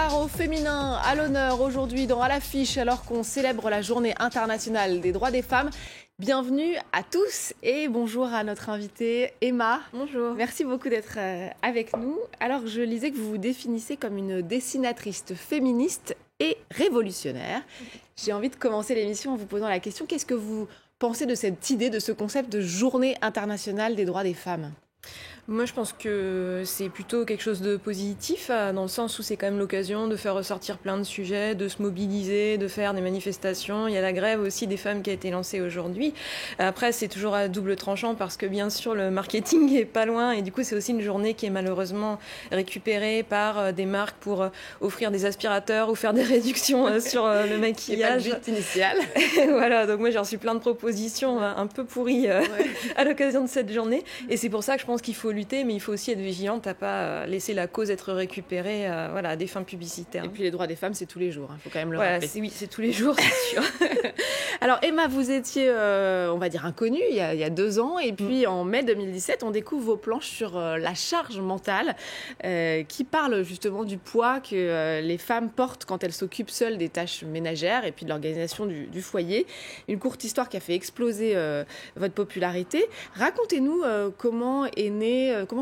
regard au féminin à l'honneur aujourd'hui dans À l'affiche alors qu'on célèbre la journée internationale des droits des femmes. Bienvenue à tous et bonjour à notre invitée Emma. Bonjour. Merci beaucoup d'être avec nous. Alors je lisais que vous vous définissez comme une dessinatrice féministe et révolutionnaire. J'ai envie de commencer l'émission en vous posant la question, qu'est-ce que vous pensez de cette idée, de ce concept de journée internationale des droits des femmes ? Moi, je pense que c'est plutôt quelque chose de positif, dans le sens où c'est quand même l'occasion de faire ressortir plein de sujets, de se mobiliser, de faire des manifestations. Il y a la grève aussi des femmes qui a été lancée aujourd'hui. Après, c'est toujours à double tranchant parce que bien sûr, le marketing est pas loin et du coup, c'est aussi une journée qui est malheureusement récupérée par des marques pour offrir des aspirateurs ou faire des réductions sur le maquillage. C'est pas le but initial. Voilà, donc moi, j'ai reçu plein de propositions un peu pourries à l'occasion de cette journée. Et c'est pour ça que je pense qu'il faut lutter, mais il faut aussi être vigilante à pas laisser la cause être récupérée à des fins publicitaires. Et puis les droits des femmes, c'est tous les jours, il faut quand même le rappeler. rappeler. Oui, c'est tous les jours, c'est sûr. Alors Emma, vous étiez, on va dire, inconnue il y a 2 ans, et puis en mai 2017, on découvre vos planches sur la charge mentale, qui parle justement du poids que les femmes portent quand elles s'occupent seules des tâches ménagères et puis de l'organisation du foyer. Une courte histoire qui a fait exploser votre popularité. Racontez-nous comment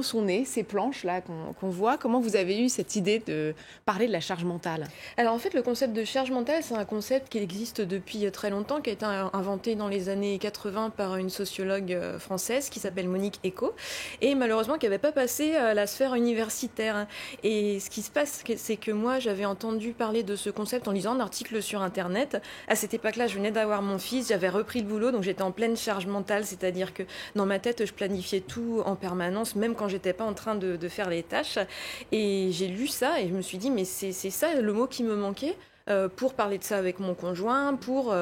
sont nées ces planches-là qu'on voit, comment vous avez eu cette idée de parler de la charge mentale ? Alors en fait, le concept de charge mentale, c'est un concept qui existe depuis très longtemps, qui a été inventé dans les années 80 par une sociologue française qui s'appelle Monique Eco, et malheureusement qui n'avait pas passé la sphère universitaire. Et ce qui se passe, c'est que moi, j'avais entendu parler de ce concept en lisant un article sur Internet. À cette époque-là, je venais d'avoir mon fils, j'avais repris le boulot, donc j'étais en pleine charge mentale, c'est-à-dire que dans ma tête, je planifiais tout en permanence, même quand j'étais pas en train de faire les tâches. Et j'ai lu ça et je me suis dit, mais c'est ça le mot qui me manquait. Pour parler de ça avec mon conjoint, pour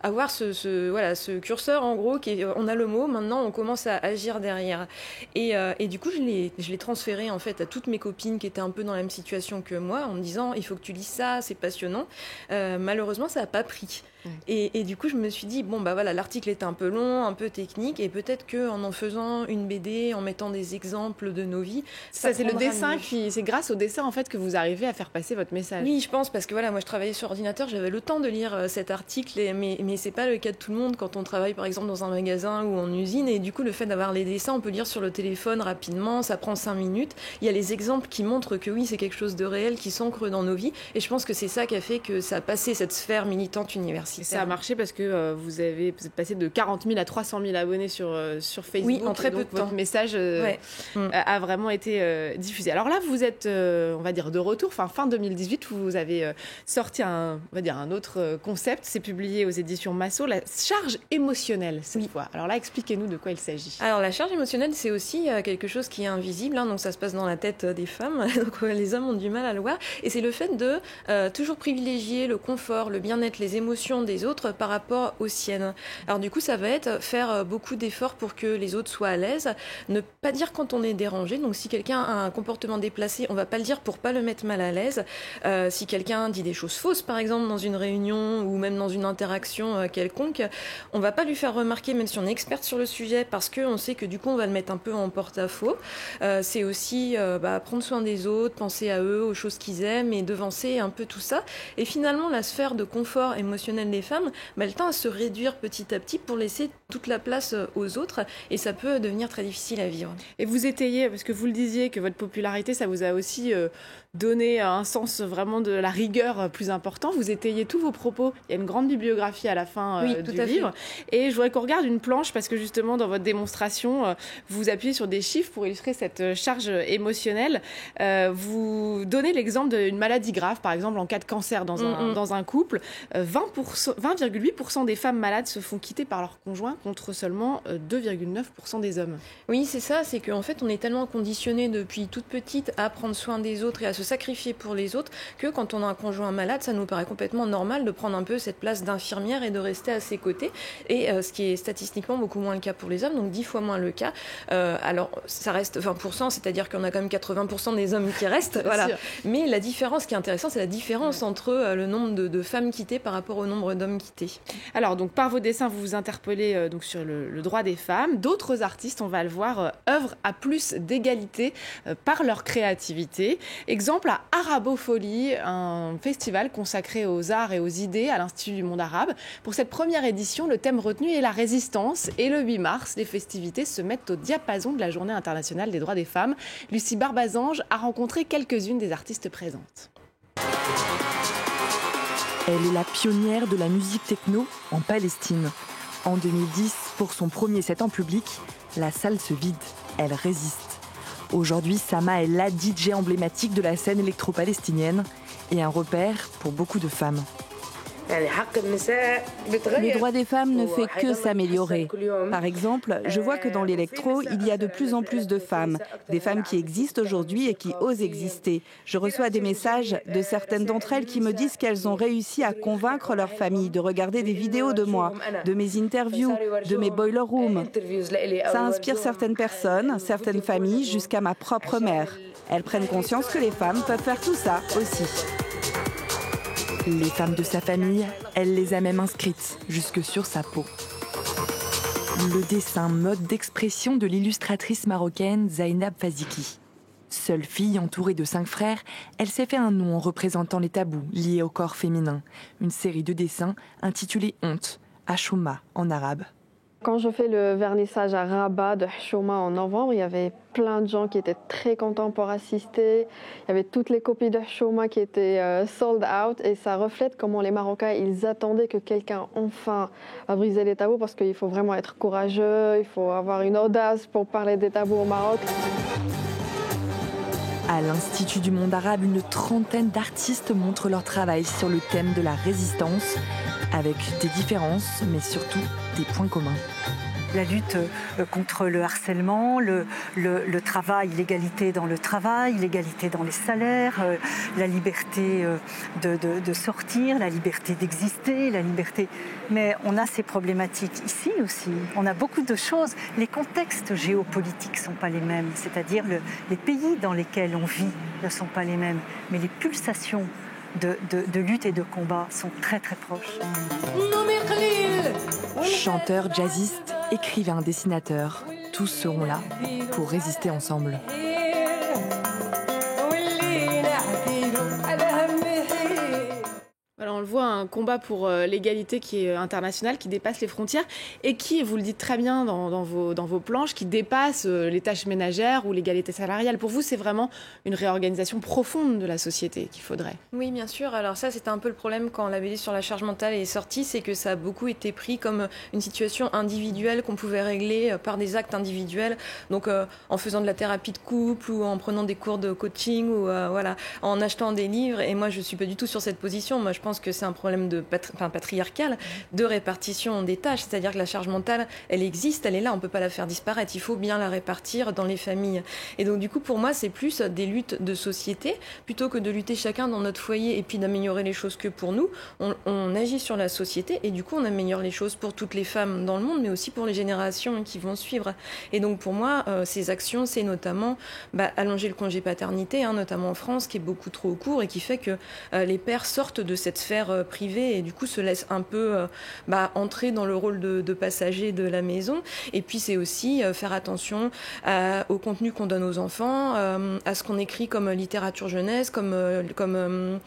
avoir ce curseur en gros, on a le mot, maintenant on commence à agir derrière. Et du coup je l'ai transféré en fait à toutes mes copines qui étaient un peu dans la même situation que moi, en me disant il faut que tu lises ça, c'est passionnant. Malheureusement ça n'a pas pris. Et du coup, je me suis dit, l'article est un peu long, un peu technique, et peut-être qu'en faisant une BD, en mettant des exemples de nos vies... Ça c'est le dessin, c'est grâce au dessin, en fait, que vous arrivez à faire passer votre message. Oui, je pense, parce que moi, je travaillais sur ordinateur, j'avais le temps de lire cet article, mais c'est pas le cas de tout le monde quand on travaille, par exemple, dans un magasin ou en usine, et du coup, le fait d'avoir les dessins, on peut lire sur le téléphone rapidement, ça prend 5 minutes. Il y a les exemples qui montrent que oui, c'est quelque chose de réel, qui s'ancre dans nos vies, et je pense que c'est ça qui a fait que ça a passé cette sphère militante universitaire. Et ça a marché parce que vous êtes passé de 40 000 à 300 000 abonnés sur Facebook. Oui, en très peu de temps. Votre message a vraiment été diffusé. Alors là, vous êtes, on va dire, de retour. Fin 2018, vous avez sorti un autre concept. C'est publié aux éditions Massot, la charge émotionnelle cette fois. Alors là, expliquez-nous de quoi il s'agit. Alors la charge émotionnelle, c'est aussi quelque chose qui est invisible. Donc ça se passe dans la tête des femmes. Donc les hommes ont du mal à le voir. Et c'est le fait de toujours privilégier le confort, le bien-être, les émotions des autres par rapport aux siennes. Alors du coup, ça va être faire beaucoup d'efforts pour que les autres soient à l'aise, ne pas dire quand on est dérangé. Donc si quelqu'un a un comportement déplacé, on va pas le dire pour pas le mettre mal à l'aise. Si quelqu'un dit des choses fausses, par exemple, dans une réunion ou même dans une interaction quelconque, on va pas lui faire remarquer, même si on est experte sur le sujet, parce qu'on sait que du coup, on va le mettre un peu en porte-à-faux. C'est aussi prendre soin des autres, penser à eux, aux choses qu'ils aiment et devancer un peu tout ça. Et finalement, la sphère de confort émotionnel des femmes, elle tend à se réduire petit à petit pour laisser toute la place aux autres, et ça peut devenir très difficile à vivre. Et vous étayez, parce que vous le disiez, que votre popularité, ça vous a aussi donné un sens vraiment de la rigueur plus important. Vous étayez tous vos propos. Il y a une grande bibliographie à la fin du livre. Et je voudrais qu'on regarde une planche, parce que justement, dans votre démonstration, vous appuyez sur des chiffres pour illustrer cette charge émotionnelle. Vous donnez l'exemple d'une maladie grave, par exemple en cas de cancer dans un couple. 20,8% des femmes malades se font quitter par leur conjoint contre seulement 2,9% des hommes. Oui, c'est ça, c'est qu'en fait on est tellement conditionné depuis toute petite à prendre soin des autres et à se sacrifier pour les autres que quand on a un conjoint malade, ça nous paraît complètement normal de prendre un peu cette place d'infirmière et de rester à ses côtés. Et ce qui est statistiquement beaucoup moins le cas pour les hommes, donc 10 fois moins le cas. Alors ça reste 20%, c'est-à-dire qu'on a quand même 80% des hommes qui restent. Voilà. Mais la différence qui est intéressante, c'est la différence entre le nombre de femmes quittées par rapport au nombre nombre d'hommes quittés. Alors, donc, par vos dessins, vous vous interpellez donc, sur le droit des femmes. D'autres artistes, on va le voir, œuvrent à plus d'égalité par leur créativité. Exemple à Arabofolie, un festival consacré aux arts et aux idées à l'Institut du monde arabe. Pour cette première édition, le thème retenu est la résistance. Et le 8 mars, les festivités se mettent au diapason de la Journée internationale des droits des femmes. Lucie Barbazange a rencontré quelques-unes des artistes présentes. Elle est la pionnière de la musique techno en Palestine. En 2010, pour son premier set en public, la salle se vide. Elle résiste. Aujourd'hui, Sama est la DJ emblématique de la scène électro-palestinienne et un repère pour beaucoup de femmes. Le droit des femmes ne fait que s'améliorer. Par exemple, je vois que dans l'électro, il y a de plus en plus de femmes. Des femmes qui existent aujourd'hui et qui osent exister. Je reçois des messages de certaines d'entre elles qui me disent qu'elles ont réussi à convaincre leur famille de regarder des vidéos de moi, de mes interviews, de mes boiler rooms. Ça inspire certaines personnes, certaines familles, jusqu'à ma propre mère. Elles prennent conscience que les femmes peuvent faire tout ça aussi. Les femmes de sa famille, elle les a même inscrites jusque sur sa peau. Le dessin, mode d'expression de l'illustratrice marocaine Zainab Faziki. Seule fille entourée de 5 frères, elle s'est fait un nom en représentant les tabous liés au corps féminin. Une série de dessins intitulée Honte, Hashouma en arabe. Quand je fais le vernissage à Rabat de Hashouma en novembre, il y avait plein de gens qui étaient très contents pour assister. Il y avait toutes les copies de Hashouma qui étaient sold out et ça reflète comment les Marocains, ils attendaient que quelqu'un enfin va briser les tabous parce qu'il faut vraiment être courageux, il faut avoir une audace pour parler des tabous au Maroc. À l'Institut du monde arabe, une trentaine d'artistes montrent leur travail sur le thème de la résistance, avec des différences, mais surtout des points communs. La lutte contre le harcèlement, le travail, l'égalité dans le travail, l'égalité dans les salaires, la liberté de sortir, la liberté d'exister, la liberté... Mais on a ces problématiques ici aussi. On a beaucoup de choses. Les contextes géopolitiques ne sont pas les mêmes. C'est-à-dire les pays dans lesquels on vit ne sont pas les mêmes. Mais les pulsations de lutte et de combat sont très très proches. Chanteurs, jazzistes, écrivains, dessinateurs, tous seront là pour résister ensemble. Voilà, on le voit, un combat pour l'égalité qui est international, qui dépasse les frontières et qui, vous le dites très bien dans vos planches, qui dépasse les tâches ménagères ou l'égalité salariale. Pour vous, c'est vraiment une réorganisation profonde de la société qu'il faudrait. Oui, bien sûr. Alors ça, c'était un peu le problème quand la BD sur la charge mentale est sortie, c'est que ça a beaucoup été pris comme une situation individuelle qu'on pouvait régler par des actes individuels. Donc en faisant de la thérapie de couple ou en prenant des cours de coaching ou voilà, en achetant des livres. Et moi, je suis pas du tout sur cette position. Moi, je pense que c'est un problème patriarcal de répartition des tâches, c'est-à-dire que la charge mentale, elle existe, elle est là, on ne peut pas la faire disparaître, il faut bien la répartir dans les familles. Et donc du coup, pour moi, c'est plus des luttes de société, plutôt que de lutter chacun dans notre foyer et puis d'améliorer les choses que pour nous. On agit sur la société et du coup, on améliore les choses pour toutes les femmes dans le monde, mais aussi pour les générations qui vont suivre. Et donc pour moi, ces actions, c'est notamment allonger le congé paternité, notamment en France, qui est beaucoup trop court et qui fait que les pères sortent de cette sphère privée et du coup se laissent un peu entrer dans le rôle de passager de la maison. Et puis c'est aussi faire attention au contenu qu'on donne aux enfants, à ce qu'on écrit comme littérature jeunesse, comme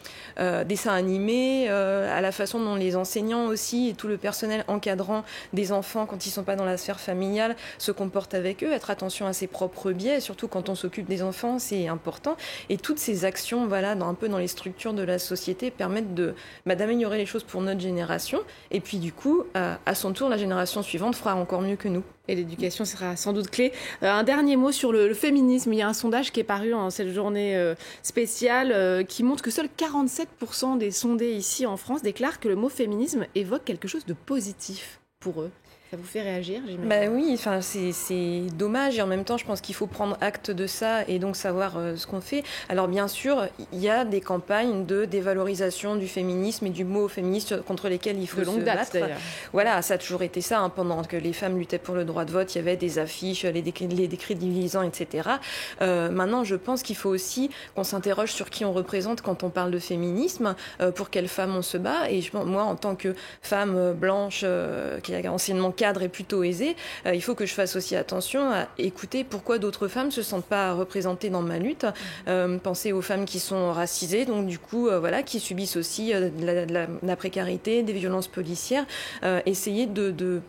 dessin animé, à la façon dont les enseignants aussi et tout le personnel encadrant des enfants quand ils ne sont pas dans la sphère familiale se comportent avec eux, être attention à ses propres biais, surtout quand on s'occupe des enfants, c'est important. Et toutes ces actions, un peu dans les structures de la société, permettent d'améliorer les choses pour notre génération. Et puis du coup, à son tour, la génération suivante fera encore mieux que nous. Et l'éducation sera sans doute clé. Un dernier mot sur le féminisme. Il y a un sondage qui est paru en cette journée spéciale qui montre que seuls 47% des sondés ici en France déclarent que le mot féminisme évoque quelque chose de positif pour eux. Ça vous fait réagir, j'imagine? Oui, c'est dommage et en même temps, je pense qu'il faut prendre acte de ça et donc savoir ce qu'on fait. Alors bien sûr, il y a des campagnes de dévalorisation du féminisme et du mot féministe contre lesquels il faut de longue se date, battre. D'ailleurs. Voilà, ça a toujours été ça. Pendant que les femmes luttaient pour le droit de vote, il y avait des affiches, les décrédibilisants, etc. Maintenant, je pense qu'il faut aussi qu'on s'interroge sur qui on représente quand on parle de féminisme, pour quelles femmes on se bat. Et moi, en tant que femme blanche, qui est anciennement cadre et plutôt aisée, il faut que je fasse aussi attention à écouter pourquoi d'autres femmes ne se sentent pas représentées dans ma lutte. Penser aux femmes qui sont racisées, donc du coup, qui subissent aussi la précarité, des violences policières. Essayer de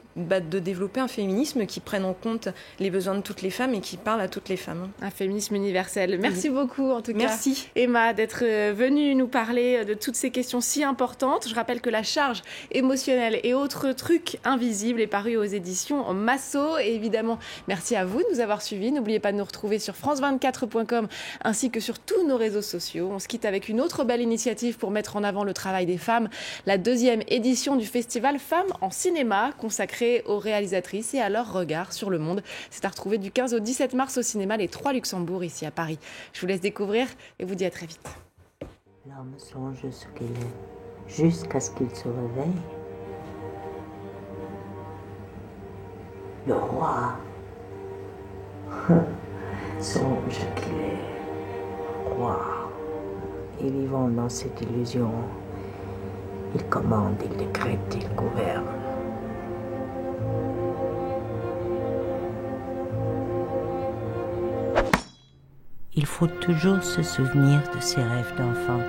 développer un féminisme qui prenne en compte les besoins de toutes les femmes et qui parle à toutes les femmes. Un féminisme universel. Merci beaucoup, en tout cas. Merci. Emma, d'être venue nous parler de toutes ces questions si importantes. Je rappelle que La charge émotionnelle et autres trucs invisibles est paru aux éditions Massot. Et évidemment, merci à vous de nous avoir suivis. N'oubliez pas de nous retrouver sur france24.com ainsi que sur tous nos réseaux sociaux. On se quitte avec une autre belle initiative pour mettre en avant le travail des femmes. La 2e édition du festival Femmes en cinéma, consacrée aux réalisatrices et à leur regard sur le monde. C'est à retrouver du 15 au 17 mars au cinéma Les 3 Luxembourg, ici à Paris. Je vous laisse découvrir et vous dis à très vite. L'homme songe ce qu'il est, jusqu'à ce qu'il se réveille. Le roi songe qu'il est roi. Et vivant dans cette illusion, il commande, il décrète, il gouverne. Il faut toujours se souvenir de ses rêves d'enfant.